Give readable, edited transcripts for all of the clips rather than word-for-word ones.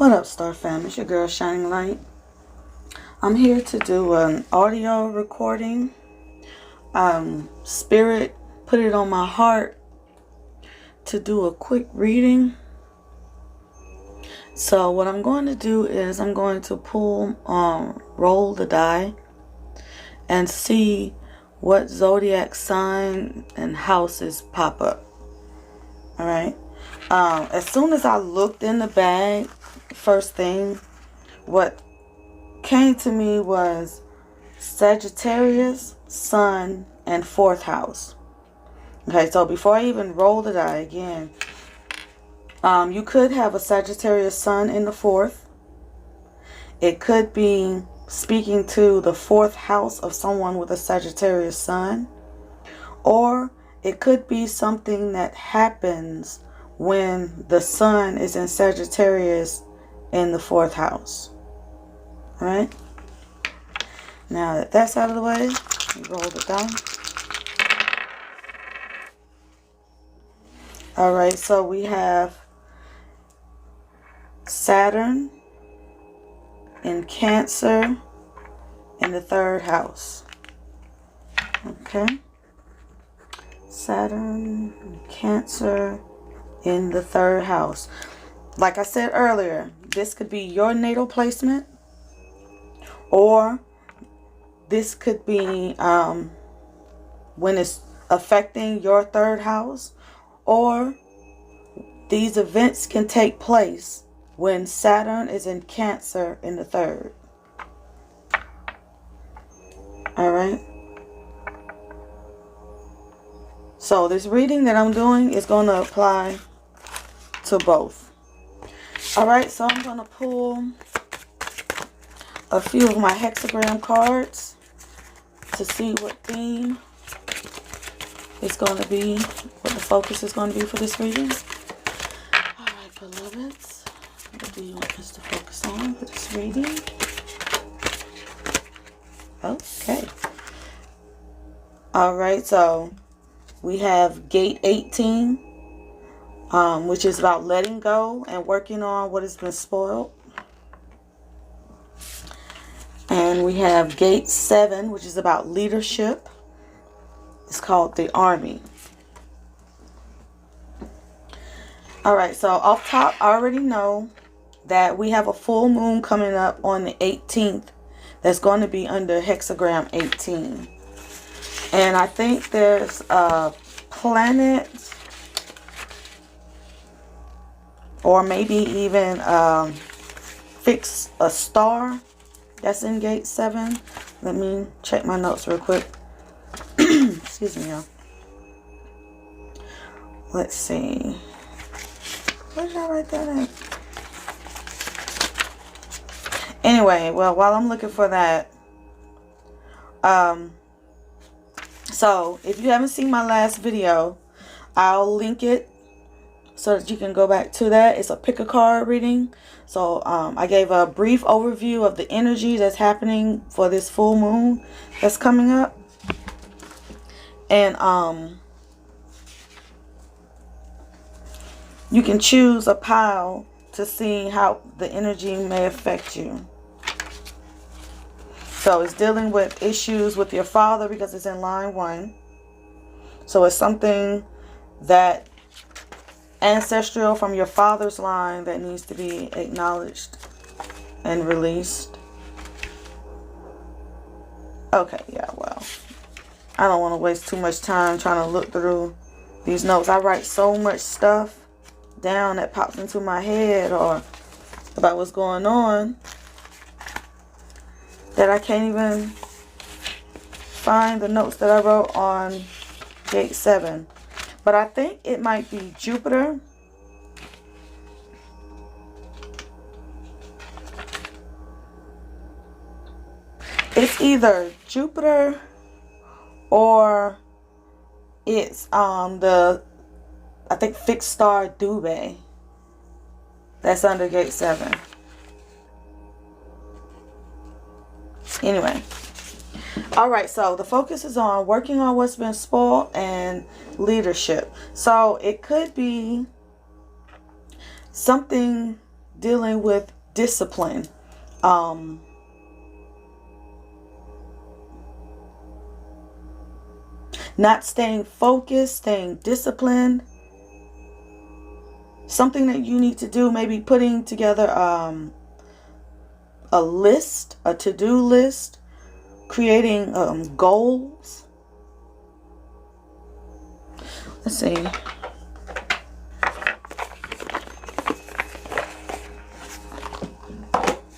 What up, Star Fam? It's your girl, Shining Light. I'm here to do an audio recording. Spirit put it on my heart to do a quick reading. So what I'm going to do is I'm going to roll the die and see what zodiac sign and houses pop up. All right. As soon as I looked in the bag, first thing, what came to me was Sagittarius, Sun, and 4th house. Okay, so before I even roll the die again, you could have a Sagittarius Sun in the 4th. It could be speaking to the 4th house of someone with a Sagittarius Sun. Or it could be something that happens when the Sun is in Sagittarius in the 4th house. All right. Now that that's out of the way, roll the die. All right, so we have Saturn in Cancer in the 3rd house. Okay. Saturn in Cancer in the 3rd house. Like I said earlier, this could be your natal placement, or this could be when it's affecting your 3rd house, or these events can take place when Saturn is in Cancer in the 3rd. All right. So this reading that I'm doing is going to apply to both. All right, so I'm going to pull a few of my hexagram cards to see what theme it's going to be, what the focus is going to be for this reading. All right, beloveds, what do you want us to focus on for this reading? Okay. All right, so we have gate 18, which is about letting go and working on what has been spoiled. And we have gate 7, which is about leadership. It's called the Army. All right, so off top, I already know that we have a full moon coming up on the 18th. That's going to be under hexagram 18. And I think there's a planet, or maybe even fix a star that's in gate 7. Let me check my notes real quick. Excuse me, y'all. Let's see. Where did I write that at? Anyway, well, while I'm looking for that, so if you haven't seen my last video, I'll link it so that you can go back to that. It's a pick a card reading. So I gave a brief overview of the energy that's happening for this full moon that's coming up. And you can choose a pile to see how the energy may affect you. So it's dealing with issues with your father because it's in line 1. So it's something that ancestral from your father's line that needs to be acknowledged and released. Okay, yeah, well, I don't want to waste too much time trying to look through these notes. I write so much stuff down that pops into my head or about what's going on that I can't even find the notes that I wrote on gate 7. But I think it might be Jupiter. It's either Jupiter or it's I think fixed star Dubé. That's under gate 7. Anyway. Alright, so the focus is on working on what's been spoiled and leadership. So it could be something dealing with discipline. Not staying focused, staying disciplined. Something that you need to do, maybe putting together a list, a to-do list, creating goals. Let's see.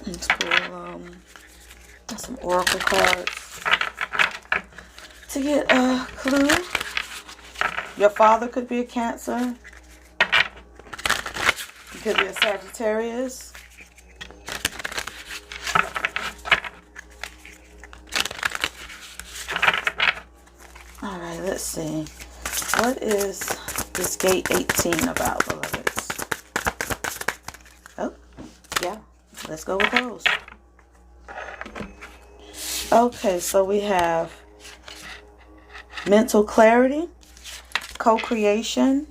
Let's pull some oracle cards to get a clue. Your father could be a Cancer. You could be a Sagittarius. All right, let's see. What is this gate 18 about, beloveds? Oh, yeah. Let's go with those. Okay, so we have mental clarity, co-creation,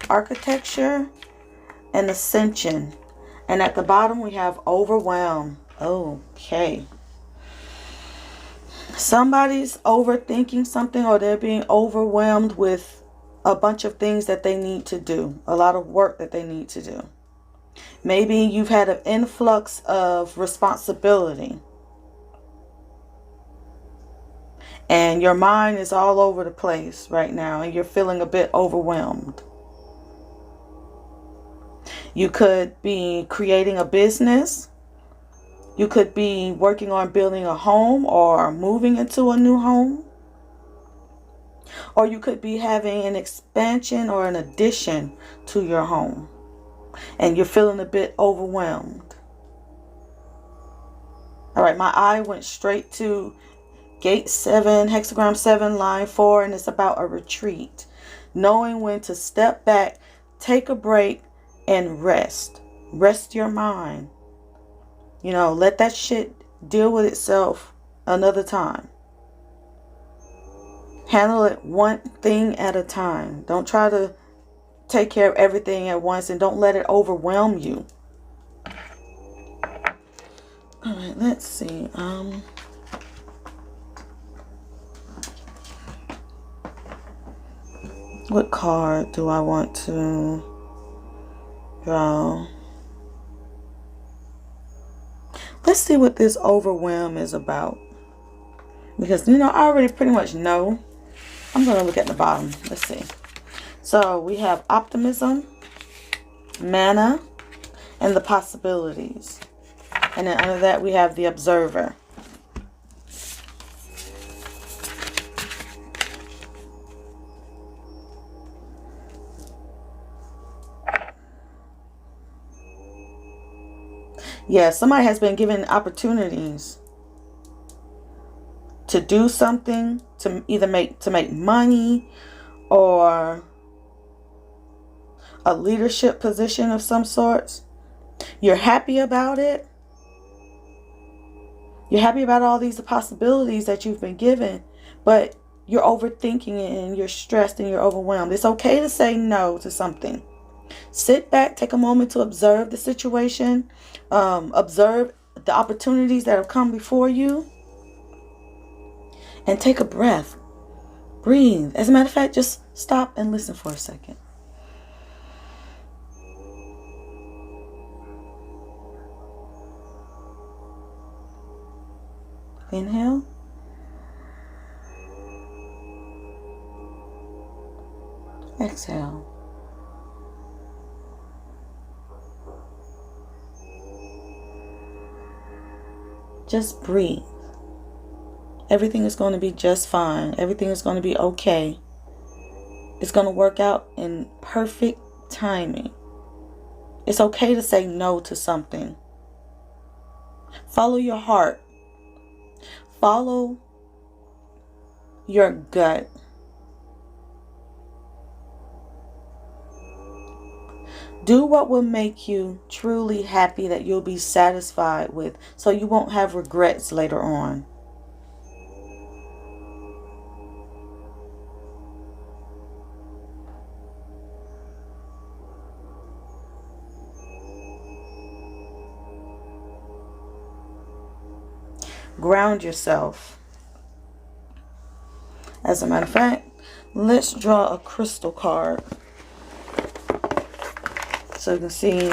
architecture, and ascension. And at the bottom we have overwhelm. Okay. Somebody's overthinking something, or they're being overwhelmed with a bunch of things that they need to do. A lot of work that they need to do. Maybe you've had an influx of responsibility. And your mind is all over the place right now, and you're feeling a bit overwhelmed. You could be creating a business. You could be working on building a home or moving into a new home. Or you could be having an expansion or an addition to your home. And you're feeling a bit overwhelmed. All right, my eye went straight to Gate 7, Hexagram 7, line 4, and it's about a retreat. Knowing when to step back, take a break, and rest. Rest your mind. You know, let that shit deal with itself another time. Handle it one thing at a time. Don't try to take care of everything at once, and don't let it overwhelm you. All right, let's see. What card do I want to draw? Let's see what this overwhelm is about. Because, you know, I already pretty much know. I'm going to look at the bottom. Let's see. So we have optimism, mana, and the possibilities. And then under that we have the observer. Yeah, somebody has been given opportunities to do something, to either make money, or a leadership position of some sorts. You're happy about it. You're happy about all these possibilities that you've been given, but you're overthinking it, and you're stressed, and you're overwhelmed. It's okay to say no to something. Sit back, take a moment to observe the situation, observe the opportunities that have come before you, and take a breath. Breathe. As a matter of fact, just stop and listen for a second. Inhale. Exhale. Just breathe. Everything is going to be just fine. Everything is going to be okay. It's going to work out in perfect timing. It's okay to say no to something. Follow your heart. Follow your gut. Do what will make you truly happy, that you'll be satisfied with, so you won't have regrets later on. ground yourself. As a matter of fact, let's draw a crystal card so you can see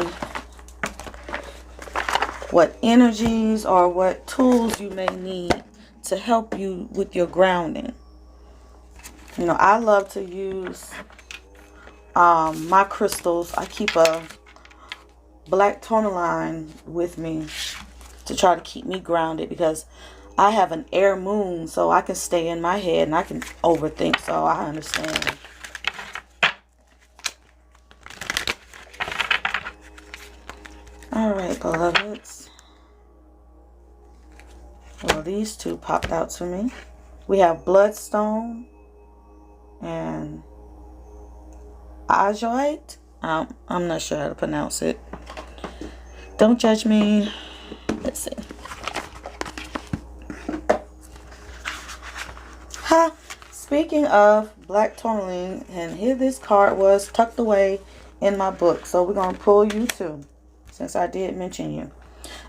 what energies or what tools you may need to help you with your grounding. You know, I love to use my crystals. I keep a black tourmaline with me to try to keep me grounded, because I have an air moon, so I can stay in my head and I can overthink, so I understand. Alright, beloveds. Well, these two popped out to me. We have bloodstone and azurite. I'm not sure how to pronounce it. Don't judge me. Let's see. Ha! Speaking of black tourmaline, and here this card was tucked away in my book. So we're going to pull you too, since I did mention you.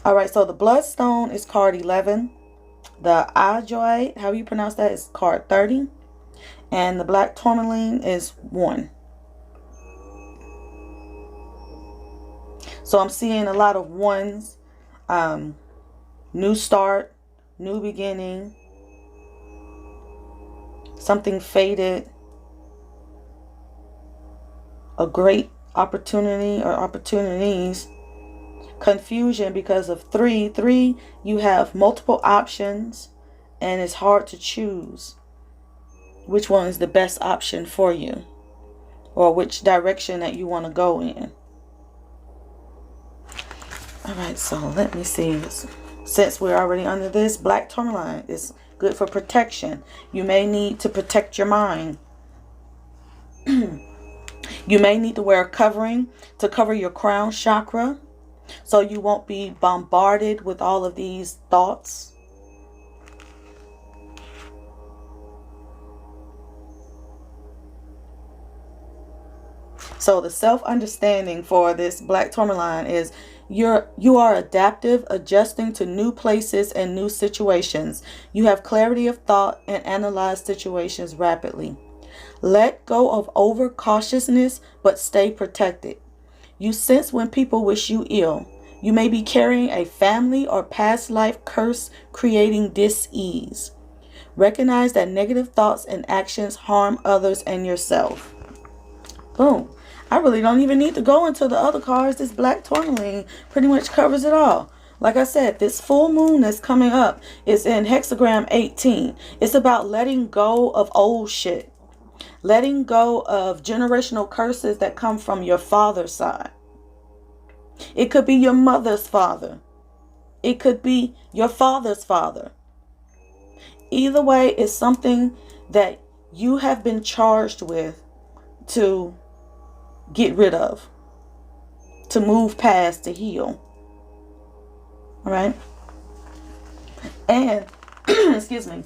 Alright, so the bloodstone is card 11. The azurite, how you pronounce that, is card 30. And the black tourmaline is 1. So I'm seeing a lot of ones. New start, new beginning, something faded, a great opportunity or opportunities, confusion because of 3. 3, you have multiple options and it's hard to choose which one is the best option for you or which direction that you want to go in. Alright, so let me see. Since we're already under this, black tourmaline is good for protection. You may need to protect your mind. You may need to wear a covering to cover your crown chakra, so you won't be bombarded with all of these thoughts. So the self-understanding for this black tourmaline is you are adaptive, adjusting to new places and new situations. You have clarity of thought and analyze situations rapidly. Let go of overcautiousness, but stay protected. You sense when people wish you ill. You may be carrying a family or past life curse, creating dis-ease. Recognize that negative thoughts and actions harm others and yourself. Boom. I really don't even need to go into the other cards. This black tourmaline pretty much covers it all. Like I said, this full moon that's coming up is in Hexagram 18. It's about letting go of old shit. Letting go of generational curses that come from your father's side. It could be your mother's father. It could be your father's father. Either way, it's something that you have been charged with to get rid of, to move past, to heal. All right. And excuse me,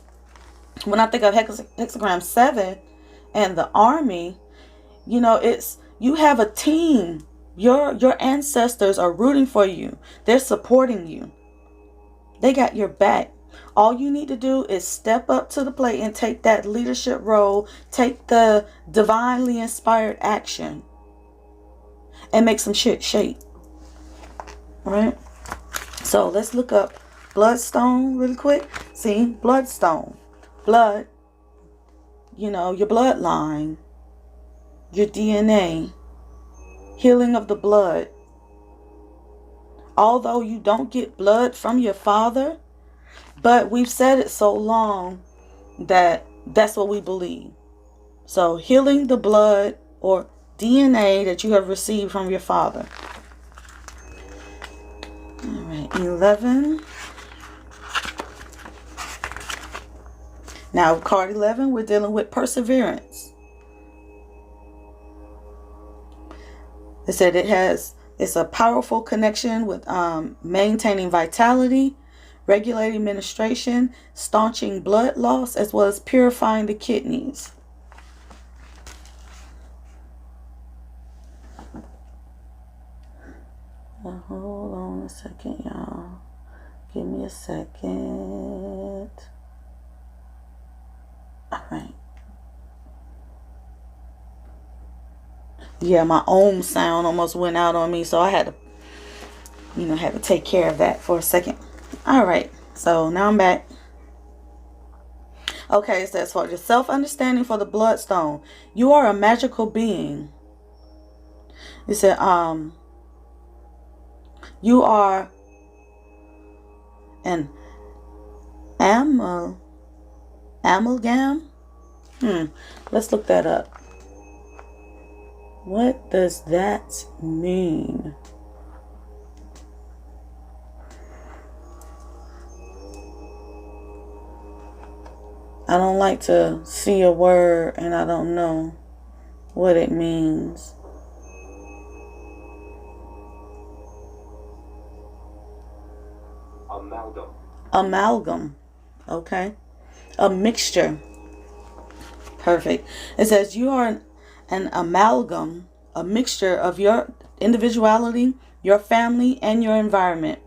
when I think of hexagram 7 and the army, you know, it's, you have a team. Your ancestors are rooting for you. They're supporting you. They got your back. All you need to do is step up to the plate and take that leadership role, take the divinely inspired action, and make some shit shake. All right. So let's look up bloodstone really quick. See, bloodstone, blood, you know, your bloodline, your DNA, healing of the blood. Although you don't get blood from your father, but we've said it so long that that's what we believe. So healing the blood or DNA that you have received from your father. All right, 11. Now, card 11, we're dealing with perseverance. It said it's a powerful connection with maintaining vitality, regulating menstruation, staunching blood loss, as well as purifying the kidneys. Hold on a second, y'all. Give me a second. All right. Yeah, my own sound almost went out on me, so I had to take care of that for a second. All right, so now I'm back. Okay, it says, for your self-understanding for the bloodstone, you are a magical being. It said, you are an amalgam. Let's look that up. What does that mean? I don't like to see a word and I don't know what it means. Amalgam. Okay. A mixture. Perfect. It says you are an amalgam, a mixture of your individuality, your family, and your environment.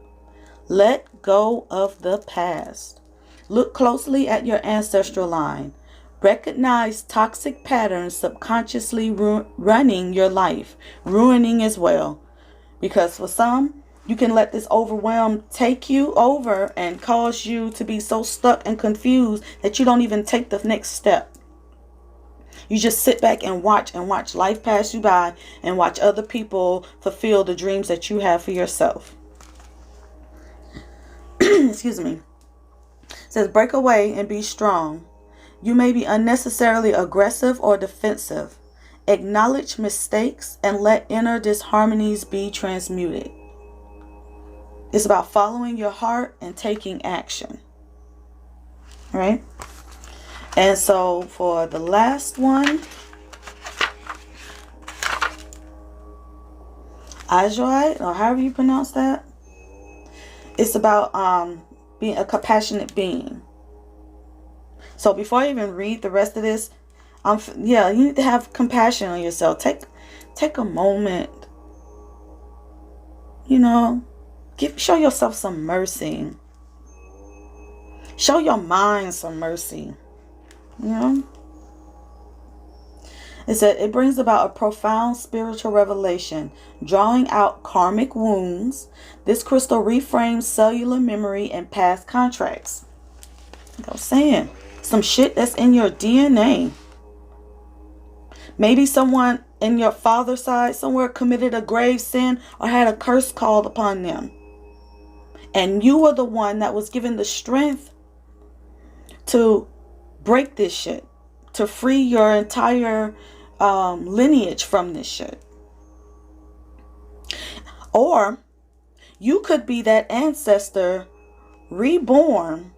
Let go of the past. Look closely at your ancestral line. Recognize toxic patterns subconsciously running your life, ruining as well. Because for some, you can let this overwhelm take you over and cause you to be so stuck and confused that you don't even take the next step. You just sit back and watch life pass you by and watch other people fulfill the dreams that you have for yourself. Excuse me. It says, break away and be strong. You may be unnecessarily aggressive or defensive. Acknowledge mistakes and let inner disharmonies be transmuted. It's about following your heart and taking action. Right? And so for the last one, Ajoy, or however you pronounce that, it's about being a compassionate being. So before I even read the rest of this, you need to have compassion on yourself. Take a moment. Show yourself some mercy. Show your mind some mercy. It said it brings about a profound spiritual revelation, drawing out karmic wounds. This crystal reframes cellular memory and past contracts. Like I was saying, some shit that's in your DNA. Maybe someone in your father's side somewhere committed a grave sin or had a curse called upon them. And you were the one that was given the strength to break this shit, to free your entire lineage from this shit. Or you could be that ancestor reborn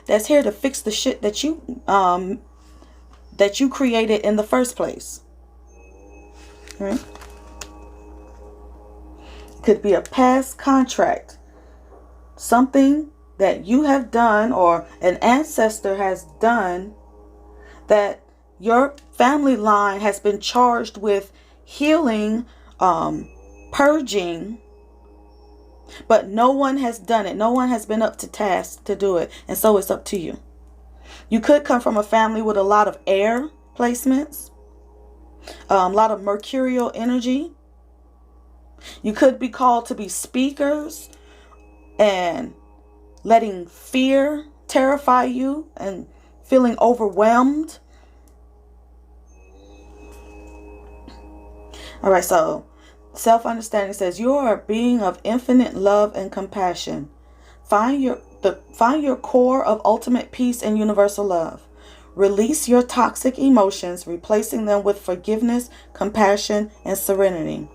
that's here to fix the shit that you created in the first place. Right? Could be a past contract, something that you have done or an ancestor has done that your family line has been charged with healing, purging, but no one has done it. No one has been up to task to do it. And so it's up to you. You could come from a family with a lot of air placements, a lot of mercurial energy. You could be called to be speakers and letting fear terrify you and feeling overwhelmed. All right, so self-understanding says you are a being of infinite love and compassion. Find your core of ultimate peace and universal love. Release your toxic emotions, replacing them with forgiveness, compassion, and serenity.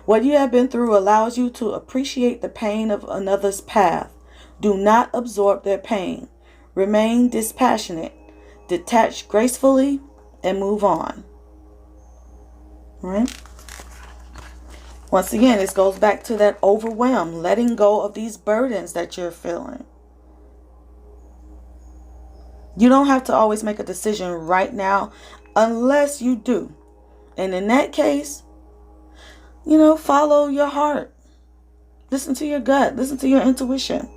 What you have been through allows you to appreciate the pain of another's path. Do not absorb their pain. Remain dispassionate. Detach gracefully and move on. All right? Once again, this goes back to that overwhelm, letting go of these burdens that you're feeling. You don't have to always make a decision right now unless you do. And in that case, follow your heart. Listen to your gut. Listen to your intuition.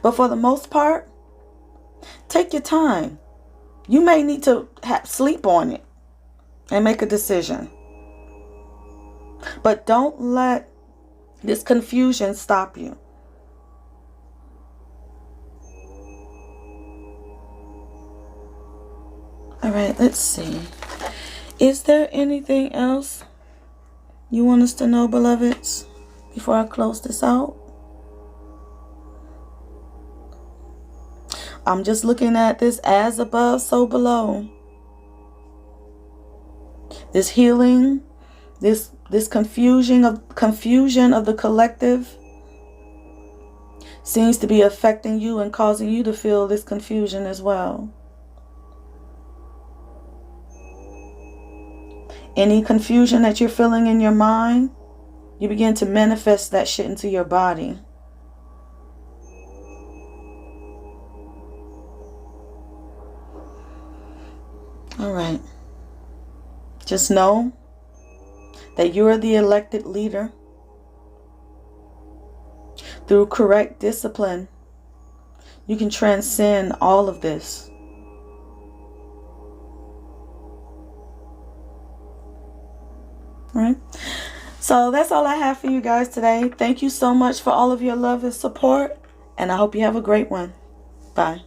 But for the most part, take your time. You may need to sleep on it and make a decision. But don't let this confusion stop you. All right, let's see. Is there anything else you want us to know, beloveds, before I close this out? I'm just looking at this as above, so below. This healing, this confusion of the collective seems to be affecting you and causing you to feel this confusion as well. Any confusion that you're feeling in your mind, you begin to manifest that shit into your body. All right. Just know that you are the elected leader. Through correct discipline, you can transcend all of this. All right. So that's all I have for you guys today. Thank you so much for all of your love and support, and I hope you have a great one. Bye.